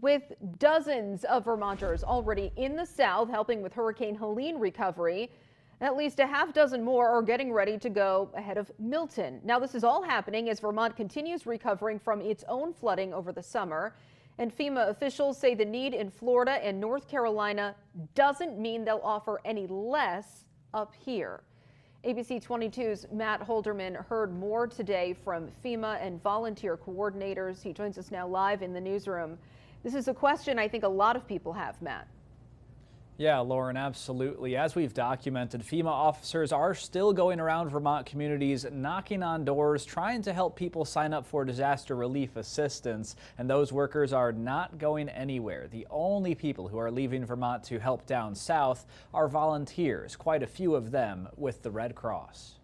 With dozens of Vermonters already in the South helping with Hurricane Helene recovery, at least a half dozen more are getting ready to go ahead of Milton. Now, this is all happening as Vermont continues recovering from its own flooding over the summer. And FEMA officials say the need in Florida and North Carolina doesn't mean they'll offer any less up here. ABC 22's Matt Holderman heard more today from FEMA and volunteer coordinators. He joins us now live in the newsroom. This is a question I think a lot of people have, Matt. Yeah, Lauren, absolutely. As we've documented, FEMA officers are still going around Vermont communities, knocking on doors, trying to help people sign up for disaster relief assistance. And those workers are not going anywhere. The only people who are leaving Vermont to help down south are volunteers, quite a few of them with the Red Cross.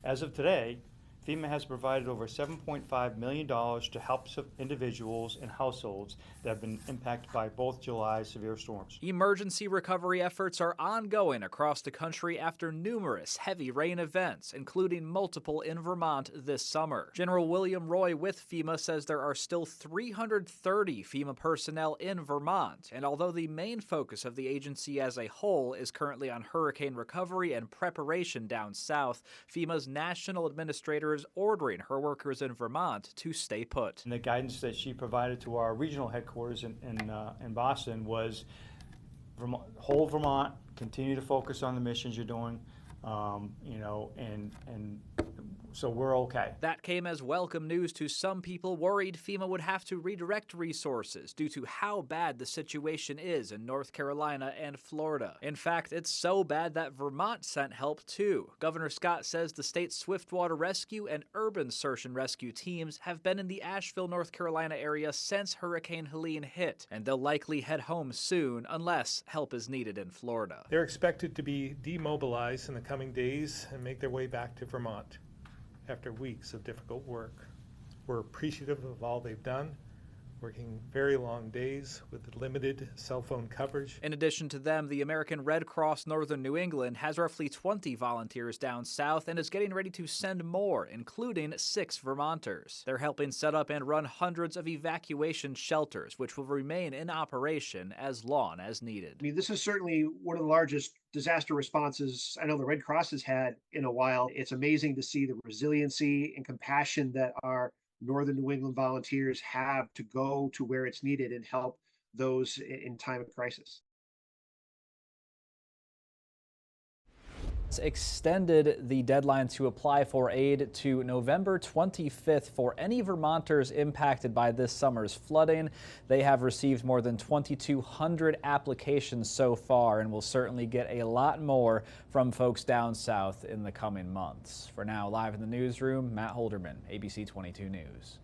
As of today, FEMA has provided over $7.5 million to help individuals and households that have been impacted by both July's severe storms. Emergency recovery efforts are ongoing across the country after numerous heavy rain events, including multiple in Vermont this summer. General William Roy with FEMA says there are still 330 FEMA personnel in Vermont, and although the main focus of the agency as a whole is currently on hurricane recovery and preparation down south, FEMA's national administrator is ordering her workers in Vermont to stay put. And the guidance that she provided to our regional headquarters in Boston was hold Vermont, continue to focus on the missions you're doing, so we're okay. That came as welcome news to some people worried FEMA would have to redirect resources due to how bad the situation is in North Carolina and Florida. In fact, it's so bad that Vermont sent help too. Governor Scott says the state's swiftwater rescue and urban search and rescue teams have been in the Asheville, North Carolina area since Hurricane Helene hit, and they'll likely head home soon unless help is needed in Florida. They're expected to be demobilized in the coming days and make their way back to Vermont after weeks of difficult work. We're appreciative of all they've done, working very long days with limited cell phone coverage. In addition to them, the American Red Cross Northern New England has roughly 20 volunteers down south and is getting ready to send more, including 6 Vermonters. They're helping set up and run hundreds of evacuation shelters, which will remain in operation as long as needed. I mean, this is certainly one of the largest disaster responses I know the Red Cross has had in a while. It's amazing to see the resiliency and compassion that our Northern New England volunteers have to go to where it's needed and help those in time of crisis. Extended the deadline to apply for aid to November 25th for any Vermonters impacted by this summer's flooding. They have received more than 2,200 applications so far and will certainly get a lot more from folks down south in the coming months. For now, live in the newsroom, Matt Holderman, ABC 22 News.